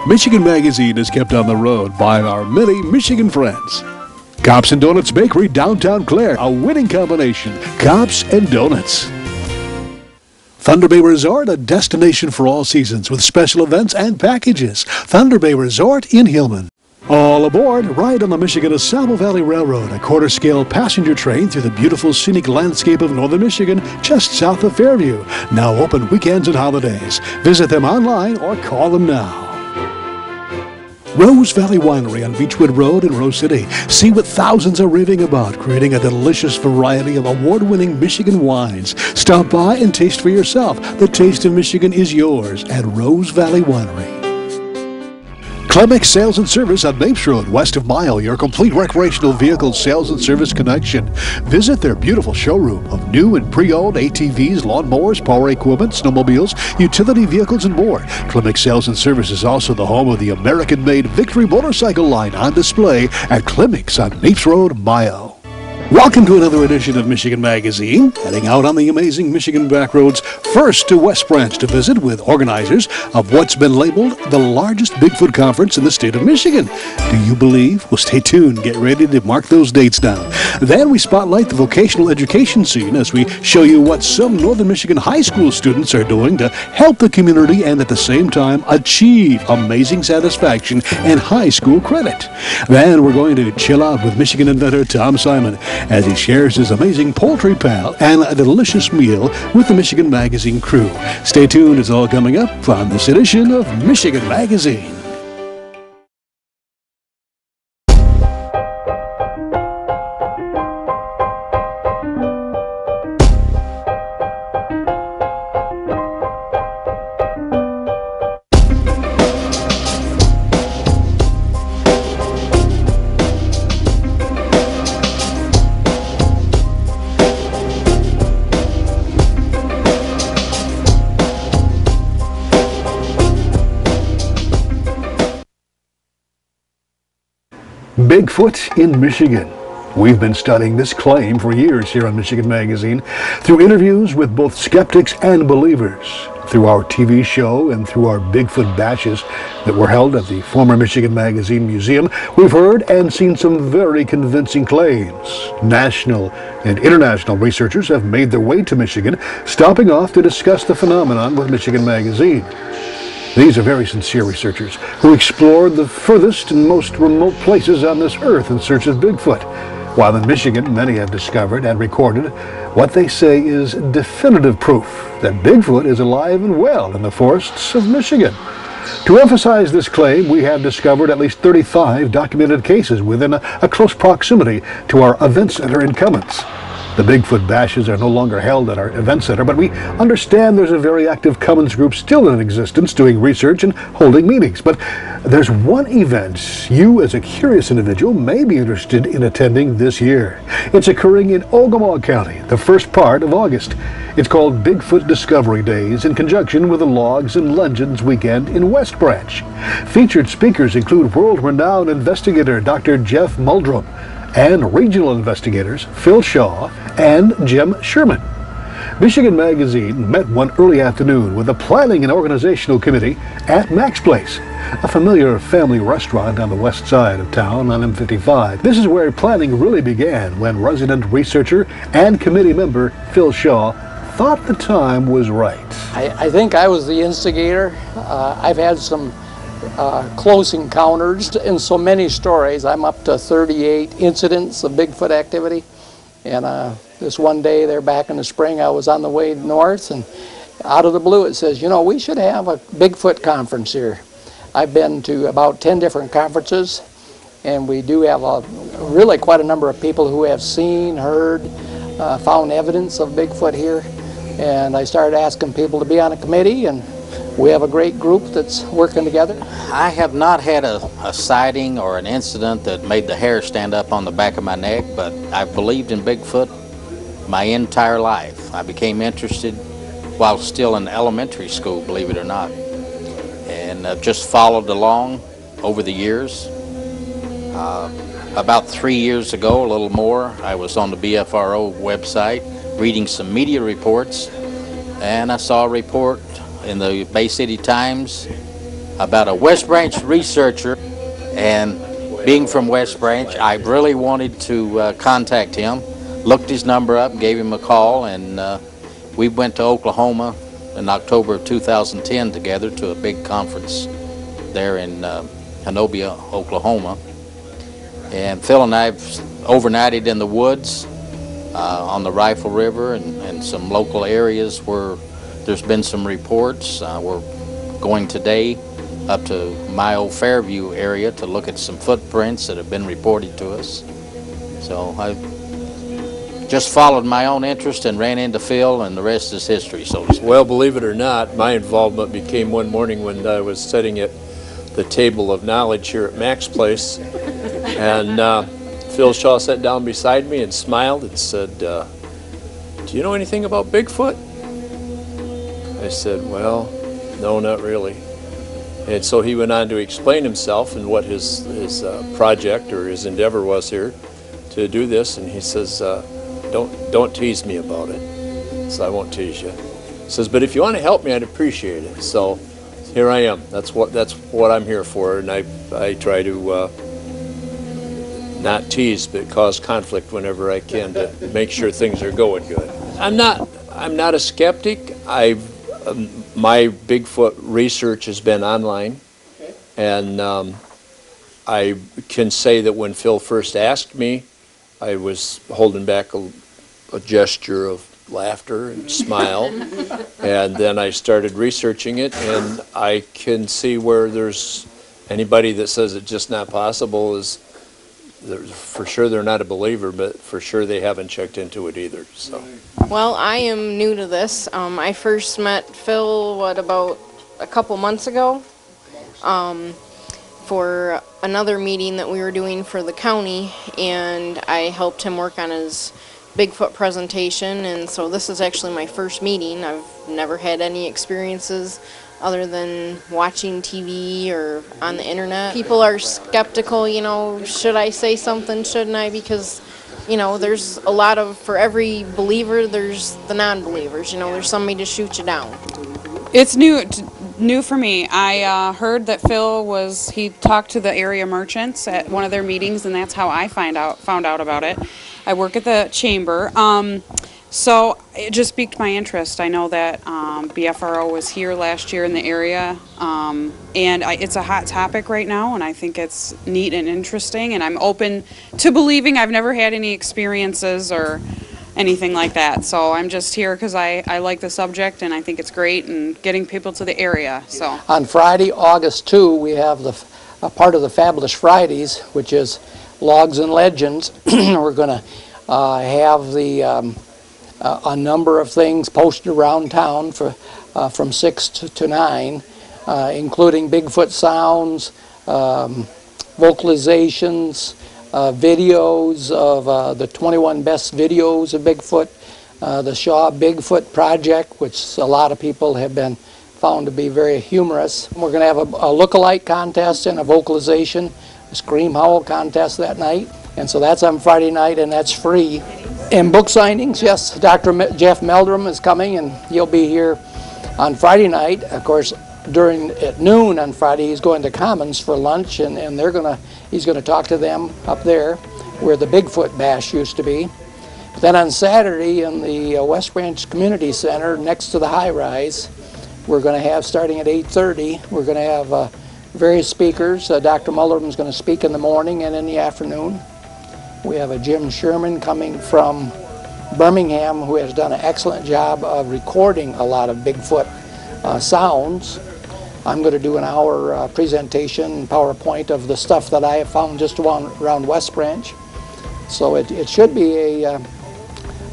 Michigan Magazine is kept on the road by our many Michigan friends. Cops and Donuts Bakery, downtown Clare, a winning combination. Cops and Donuts. Thunder Bay Resort, a destination for all seasons with special events and packages. Thunder Bay Resort in Hillman. All aboard, ride on the Michigan AuSable Valley Railroad, a quarter-scale passenger train through the beautiful scenic landscape of northern Michigan, just south of Fairview. Now open weekends and holidays. Visit them online or call them now. Rose Valley Winery on Beechwood Road in Rose City. See what thousands are raving about, creating a delicious variety of award-winning Michigan wines. Stop by and taste for yourself. The taste of Michigan is yours at Rose Valley Winery. Clemix Sales and Service on Mapes Road, west of Mile, your complete recreational vehicle sales and service connection. Visit their beautiful showroom of new and pre-owned ATVs, lawnmowers, power equipment, snowmobiles, utility vehicles, and more. Clemix Sales and Service is also the home of the American-made Victory motorcycle line on display at Clemix on Mapes Road, Mile. Welcome to another edition of Michigan Magazine, heading out on the amazing Michigan backroads, first to West Branch to visit with organizers of what's been labeled the largest Bigfoot conference in the state of Michigan. Do you believe? Well, stay tuned. Get ready to mark those dates down. Then we spotlight the vocational education scene as we show you what some Northern Michigan high school students are doing to help the community and at the same time achieve amazing satisfaction and high school credit. Then we're going to chill out with Michigan inventor Tom Simon as he shares his amazing poultry pal and a delicious meal with the Michigan Magazine crew. Stay tuned, it's all coming up on this edition of Michigan Magazine. Bigfoot in Michigan. We've been studying this claim for years here on Michigan Magazine through interviews with both skeptics and believers, through our TV show and through our Bigfoot bashes that were held at the former Michigan Magazine Museum. We've heard and seen some very convincing claims. National and international researchers have made their way to Michigan, stopping off to discuss the phenomenon with Michigan Magazine. These are very sincere researchers who explored the furthest and most remote places on this earth in search of Bigfoot. While in Michigan, many have discovered and recorded what they say is definitive proof that Bigfoot is alive and well in the forests of Michigan. To emphasize this claim, we have discovered at least 35 documented cases within a close proximity to our event center in Cummins. The Bigfoot bashes are no longer held at our event center, but we understand there's a very active Cummins group still in existence doing research and holding meetings. But there's one event you as a curious individual may be interested in attending this year. It's occurring in Ogemaw County, the first part of August. It's called Bigfoot Discovery Days in conjunction with the Logs and Legends Weekend in West Branch. Featured speakers include world-renowned investigator Dr. Jeff Muldrum and regional investigators Phil Shaw and Jim Sherman. Michigan Magazine met one early afternoon with the Planning and Organizational Committee at Mac's Place, a familiar family restaurant on the west side of town on M55. This is where planning really began when resident researcher and committee member Phil Shaw thought the time was right. I think I was the instigator. I've had some close encounters and so many stories. I'm up to 38 incidents of Bigfoot activity. And this one day there back in the spring, I was on the way north, and out of the blue it says, you know, we should have a Bigfoot conference here. I've been to about 10 different conferences, and we do have really quite a number of people who have seen, heard, found evidence of Bigfoot here. And I started asking people to be on a committee, and we have a great group that's working together. I have not had a sighting or an incident that made the hair stand up on the back of my neck, but I've believed in Bigfoot my entire life. I became interested while still in elementary school, believe it or not, and I've just followed along over the years. About 3 years ago, a little more, I was on the BFRO website reading some media reports, and I saw a report in the Bay City Times about a West Branch researcher, and being from West Branch, I really wanted to contact him. Looked his number up, gave him a call, and we went to Oklahoma in October of 2010 together to a big conference there in Honobia, Oklahoma. And Phil and I have overnighted in the woods on the Rifle River and some local areas where there's been some reports. We're going today up to Mio Fairview area to look at some footprints that have been reported to us. So I just followed my own interest and ran into Phil, and the rest is history, so to speak. Well, believe it or not, my involvement became one morning when I was sitting at the table of knowledge here at Mac's place, and Phil Shaw sat down beside me and smiled and said, "Do you know anything about Bigfoot?" I said, "Well, no, not really." And so he went on to explain himself and what his project or his endeavor was here to do this, and he says, Don't tease me about it. So I won't tease you. He says, but if you want to help me, I'd appreciate it. So here I am. That's what I'm here for, and I try to not tease but cause conflict whenever I can to make sure things are going good. I'm not a skeptic. My Bigfoot research has been online, and I can say that when Phil first asked me, I was holding back a gesture of laughter and smile, and then I started researching it, and I can see where there's anybody that says it's just not possible is for sure they're not a believer, but for sure they haven't checked into it either. So. Well, I am new to this. I first met Phil, about a couple months ago, for another meeting that we were doing for the county, and I helped him work on his Bigfoot presentation, and so this is actually my first meeting. I've never had any experiences other than watching TV or on the internet. People are skeptical, should I say something, shouldn't I? Because, there's a lot of, for every believer, there's the non-believers, there's somebody to shoot you down. It's new for me. I heard that he talked to the area merchants at one of their meetings, and that's how I found out about it. I work at the chamber. So it just piqued my interest. I know that BFRO was here last year in the area, and it's a hot topic right now, and I think it's neat and interesting, and I'm open to believing. I've never had any experiences or anything like that, so I'm just here because I like the subject, and I think it's great, and getting people to the area. So on Friday, August 2, we have a part of the Fabulous Fridays, which is Logs and Legends. We're going to have a number of things posted around town from 6 to 9, including Bigfoot sounds, vocalizations, videos of the 21 best videos of Bigfoot, the Shaw Bigfoot Project, which a lot of people have been found to be very humorous. We're going to have a look-alike contest and a vocalization, a scream howl contest that night. And so that's on Friday night, and that's free. And book signings, yes, Dr. Jeff Meldrum is coming, and he'll be here on Friday night. Of course, at noon on Friday, he's going to Commons for lunch, and he's going to talk to them up there where the Bigfoot Bash used to be. But then on Saturday in the West Branch Community Center next to the high-rise, we're going to have, starting at 8:30, we're going to have various speakers. Dr. Meldrum is going to speak in the morning and in the afternoon. We have a Jim Sherman coming from Birmingham who has done an excellent job of recording a lot of Bigfoot sounds. I'm going to do an hour presentation, PowerPoint, of the stuff that I have found just around West Branch. So it should be a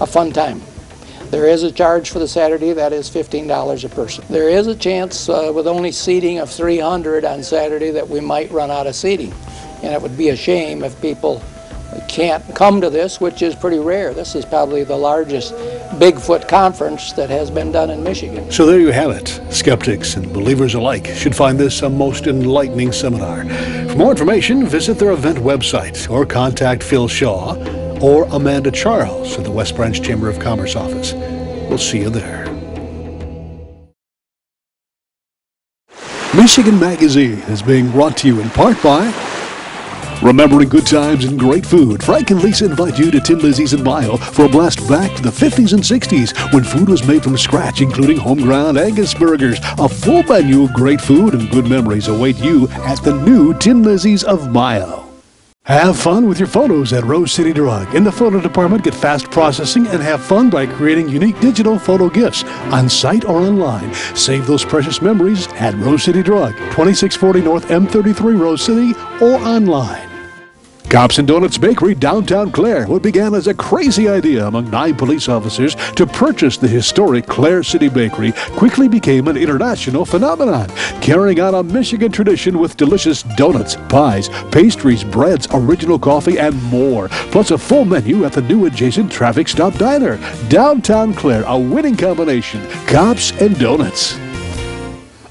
fun time. There is a charge for the Saturday, that is $15 a person. There is a chance with only seating of 300 on Saturday that we might run out of seating. And it would be a shame if people can't come to this, which is pretty rare. This is probably the largest Bigfoot conference that has been done in Michigan. So there you have it. Skeptics and believers alike should find this a most enlightening seminar. For more information, visit their event website or contact Phil Shaw or Amanda Charles at the West Branch Chamber of Commerce office. We'll see you there. Michigan Magazine is being brought to you in part by Remembering Good Times and Great Food. Frank and Lisa invite you to Tin Lizzie's in Mile for a blast back to the 50s and 60s when food was made from scratch, including home-ground Angus burgers. A full menu of great food and good memories await you at the new Tin Lizzie's of Mile. Have fun with your photos at Rose City Drug. In the photo department, get fast processing and have fun by creating unique digital photo gifts on site or online. Save those precious memories at Rose City Drug, 2640 North M33 Rose City, or online. Cops and Donuts Bakery, downtown Clare. What began as a crazy idea among 9 police officers to purchase the historic Clare City Bakery quickly became an international phenomenon, carrying on a Michigan tradition with delicious donuts, pies, pastries, breads, original coffee, and more. Plus a full menu at the new adjacent Traffic Stop Diner. Downtown Clare, a winning combination. Cops and Donuts.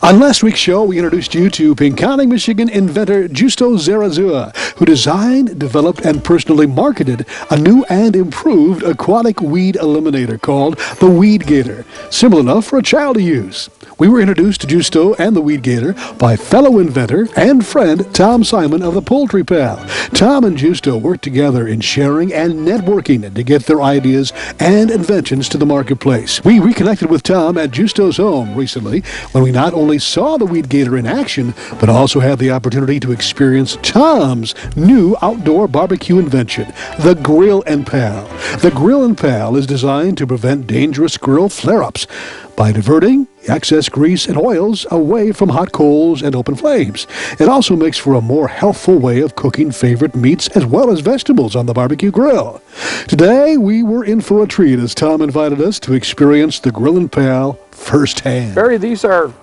On last week's show, we introduced you to Pinconning, Michigan inventor Justo Zarazua, who designed, developed, and personally marketed a new and improved aquatic weed eliminator called the Weed Gator, simple enough for a child to use. We were introduced to Justo and the Weed Gator by fellow inventor and friend Tom Simon of the Poultry Pal. Tom and Justo worked together in sharing and networking to get their ideas and inventions to the marketplace. We reconnected with Tom at Justo's home recently when we not only saw the Weed Gator in action, but also had the opportunity to experience Tom's new outdoor barbecue invention, the Grill and Pal. The Grill and Pal is designed to prevent dangerous grill flare-ups by diverting excess grease and oils away from hot coals and open flames. It also makes for a more healthful way of cooking favorite meats as well as vegetables on the barbecue grill. Today, we were in for a treat as Tom invited us to experience the Grill and Pal firsthand. Barry, these are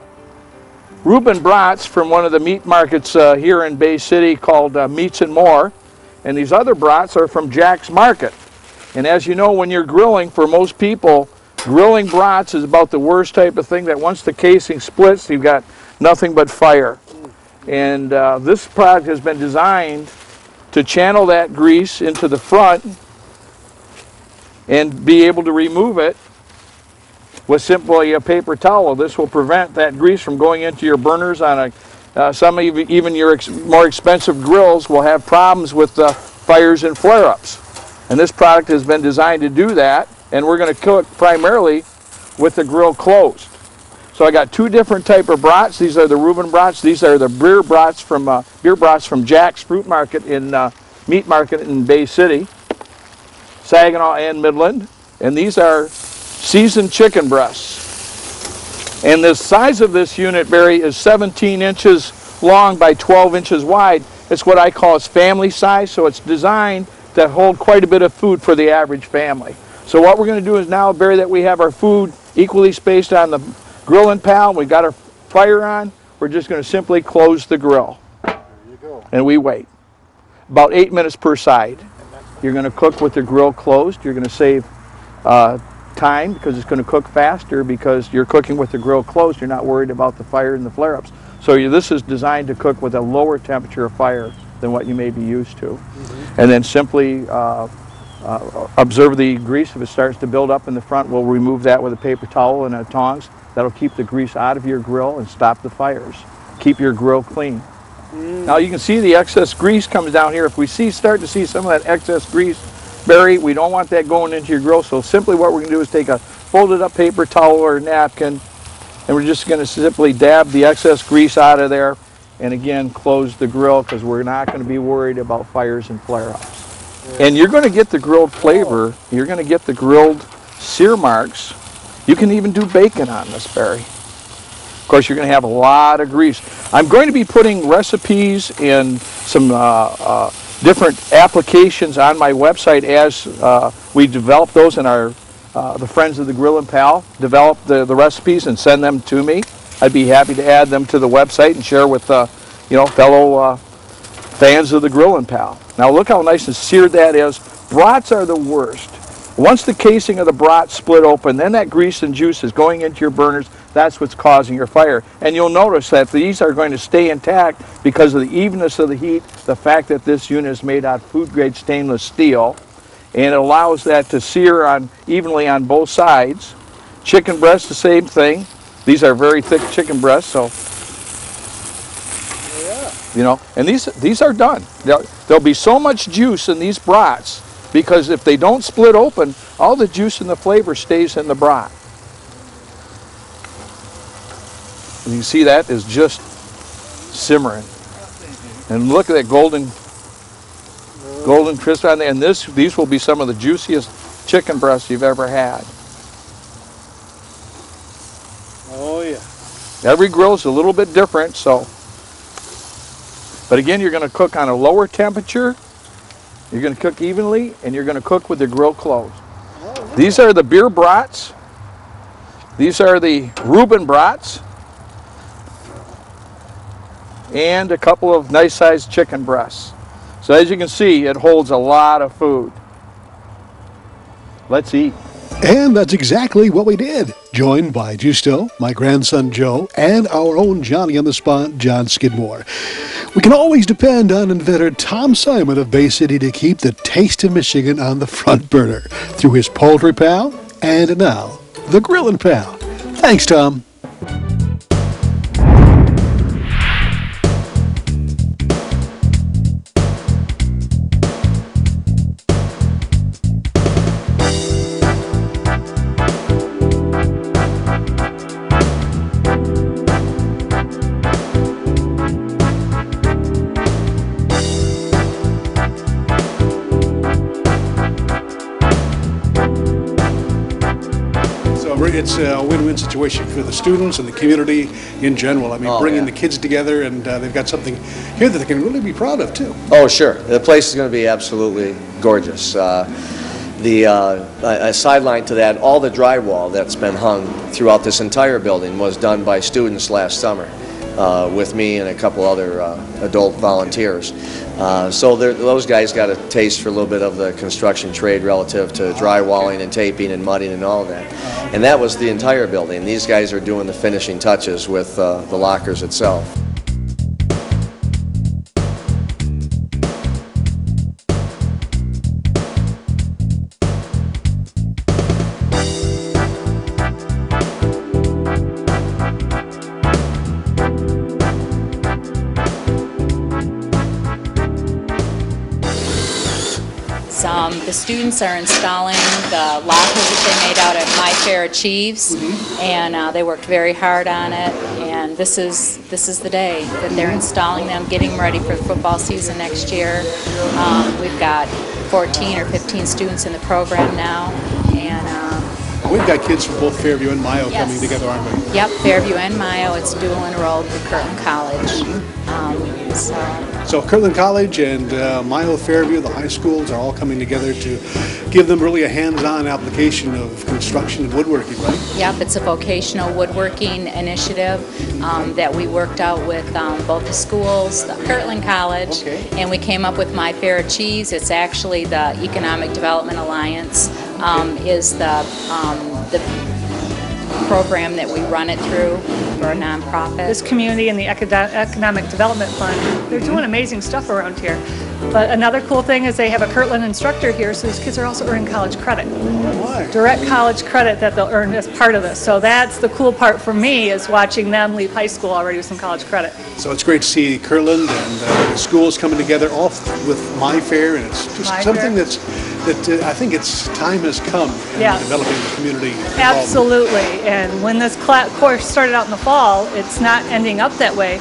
Reuben brats from one of the meat markets here in Bay City called Meats and More. And these other brats are from Jack's Market. And as you know, when you're grilling, for most people, grilling brats is about the worst type of thing, that once the casing splits, you've got nothing but fire. And this product has been designed to channel that grease into the front and be able to remove it with simply a paper towel. This will prevent that grease from going into your burners on some even your more expensive grills will have problems with fires and flare-ups. And this product has been designed to do that, and we're going to cook primarily with the grill closed. So I got 2 different type of brats. These are the Reuben brats. These are the beer brats from Jack's Fruit Market in Meat Market in Bay City, Saginaw and Midland. And these are seasoned chicken breasts. And the size of this unit, Barry, is 17 inches long by 12 inches wide. It's what I call its family size, so it's designed to hold quite a bit of food for the average family. So what we're going to do is now, Barry, that we have our food equally spaced on the Grill and Pal, we've got our fire on, we're just going to simply close the grill. There you go. And we wait. About 8 minutes per side. You're going to cook with the grill closed. You're going to save time because it's going to cook faster because you're cooking with the grill closed. You're not worried about the fire and the flare-ups. So this is designed to cook with a lower temperature of fire than what you may be used to. And then simply observe the grease. If it starts to build up in the front, we'll remove that with a paper towel and a tongs. That'll keep the grease out of your grill and stop the fires. Keep your grill clean. Now you can see the excess grease comes down here. If we start to see some of that excess grease, Barry, we don't want that going into your grill. So simply what we're going to do is take a folded up paper towel or napkin, and we're just going to simply dab the excess grease out of there, and again close the grill because we're not going to be worried about fires and flare-ups. Yeah. And you're going to get the grilled flavor. You're going to get the grilled sear marks. You can even do bacon on this, Barry. Of course, you're going to have a lot of grease. I'm going to be putting recipes and some different applications on my website as we develop those, and the Friends of the Grill and Pal develop the recipes and send them to me. I'd be happy to add them to the website and share with fellow fans of the Grill and Pal. Now look how nice and seared that is. Brats are the worst. Once the casing of the brat split open, then that grease and juice is going into your burners. That's what's causing your fire. And you'll notice that these are going to stay intact because of the evenness of the heat, the fact that this unit is made out of food-grade stainless steel, and it allows that to sear evenly on both sides. Chicken breasts, the same thing. These are very thick chicken breasts, so You know, and these are done. There'll be so much juice in these brats because if they don't split open, all the juice and the flavor stays in the brat. And you see that is just simmering. And look at that golden crisp on there. And these will be some of the juiciest chicken breasts you've ever had. Oh yeah. Every grill's a little bit different, so. But again, you're going to cook on a lower temperature. You're going to cook evenly, and you're going to cook with the grill closed. These are the beer brats. These are the Reuben brats. And a couple of nice-sized chicken breasts. So as you can see, it holds a lot of food. Let's eat. And that's exactly what we did. Joined by Justo, my grandson Joe, and our own Johnny on the spot, John Skidmore. We can always depend on inventor Tom Simon of Bay City to keep the taste of Michigan on the front burner through his Poultry Pal and now the Grillin' Pal. Thanks, Tom. It's a win-win situation for the students and the community in general. I mean, bringing the kids together, and they've got something here that they can really be proud of, too. Oh, sure. The place is going to be absolutely gorgeous. A sideline to that, all the drywall that's been hung throughout this entire building was done by students last summer with me and a couple other adult volunteers. So those guys got a taste for a little bit of the construction trade relative to drywalling and taping and mudding and all of that. And that was the entire building. These guys are doing the finishing touches with the lockers itself. The students are installing the lockers that they made out at My Fair Achieves, and they worked very hard on it. And this is the day that they're installing them, getting them ready for the football season next year. We've got 14 or 15 students in the program now, and we've got kids from both Fairview and Mio coming together, aren't we? Yep, Fairview and Mio. It's dual enrolled with Kirtland College. So Kirtland College and Mio Fairview, the high schools, are all coming together to give them really a hands-on application of construction and woodworking, right? Yep, it's a vocational woodworking initiative that we worked out with both the schools, the Kirtland College, and we came up with My Fair Achieves. It's actually the Economic Development Alliance is the program that we run it through for a nonprofit. This community and the Economic Development Fund, they're doing amazing stuff around here. But another cool thing is they have a Kirtland instructor here, so these kids are also earning college credit. Direct college credit that they'll earn as part of this. So that's the cool part for me, is watching them leave high school already with some college credit. So it's great to see Kirtland and the schools coming together all with My Fair, and it's just something that I think it's time has come in developing the community. Absolutely, and when this course started out in the fall, it's not ending up that way.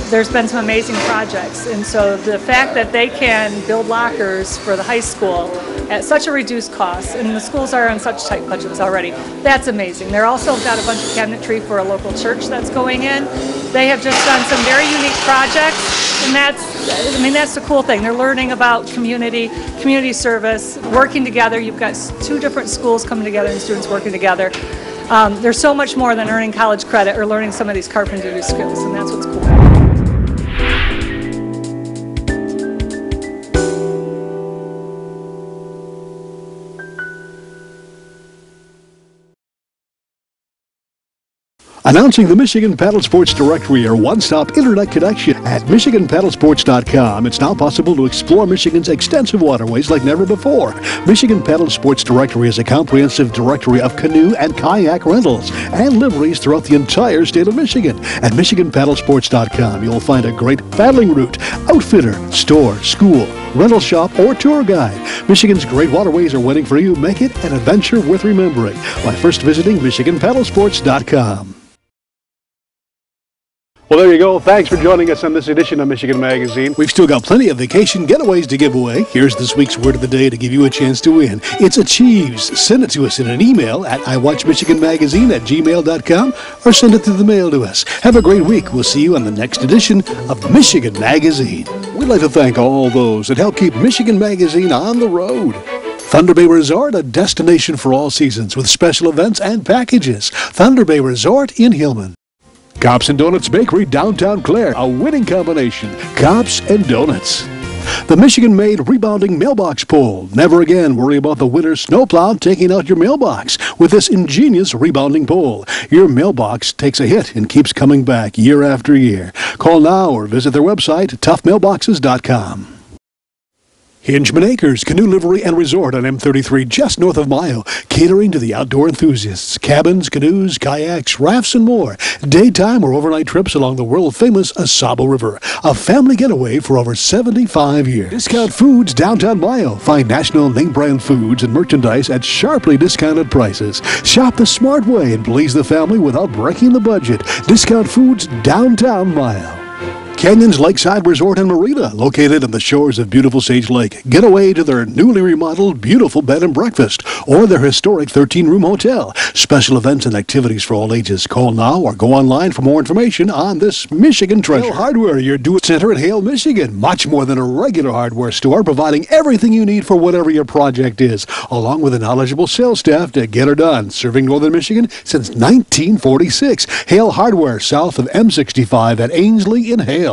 There's been some amazing projects, and so the fact that they can build lockers for the high school at such a reduced cost, and the schools are on such tight budgets already, that's amazing. They're also got a bunch of cabinetry for a local church that's going in. They have just done some very unique projects, and that's the cool thing. They're learning about community service, working together. You've got two different schools coming together and students working together. There's so much more than earning college credit or learning some of these carpentry skills, and that's what's cool. Announcing the Michigan Paddle Sports Directory, your one-stop internet connection. At MichiganPaddlesports.com, it's now possible to explore Michigan's extensive waterways like never before. Michigan Paddle Sports Directory is a comprehensive directory of canoe and kayak rentals and liveries throughout the entire state of Michigan. At MichiganPaddlesports.com, you'll find a great paddling route, outfitter, store, school, rental shop, or tour guide. Michigan's great waterways are waiting for you. Make it an adventure worth remembering by first visiting MichiganPaddlesports.com. Well, there you go. Thanks for joining us on this edition of Michigan Magazine. We've still got plenty of vacation getaways to give away. Here's this week's word of the day to give you a chance to win. It's achieves. Send it to us in an email at iwatchmichiganmagazine@gmail.com or send it through the mail to us. Have a great week. We'll see you on the next edition of Michigan Magazine. We'd like to thank all those that help keep Michigan Magazine on the road. Thunder Bay Resort, a destination for all seasons with special events and packages. Thunder Bay Resort in Hillman. Cops and Donuts Bakery, downtown Clare, a winning combination. Cops and Donuts. The Michigan-made rebounding mailbox pole. Never again worry about the winter snowplow taking out your mailbox with this ingenious rebounding pole. Your mailbox takes a hit and keeps coming back year after year. Call now or visit their website, toughmailboxes.com. Hingeman Acres Canoe Livery and Resort on M33 just north of Mio, catering to the outdoor enthusiasts. Cabins, canoes, kayaks, rafts, and more. Daytime or overnight trips along the world-famous AuSable River. A family getaway for over 75 years. Discount Foods downtown Mio. Find national name-brand foods and merchandise at sharply discounted prices. Shop the smart way and please the family without breaking the budget. Discount Foods downtown Mio. Canyons Lakeside Resort and Marina, located on the shores of beautiful Sage Lake. Get away to their newly remodeled, beautiful bed and breakfast or their historic 13-room hotel. Special events and activities for all ages. Call now or go online for more information on this Michigan treasure. Hale Hardware, your do-it center in Hale, Michigan. Much more than a regular hardware store, providing everything you need for whatever your project is, along with a knowledgeable sales staff to get her done. Serving Northern Michigan since 1946. Hale Hardware, south of M65 at Ainsley in Hale.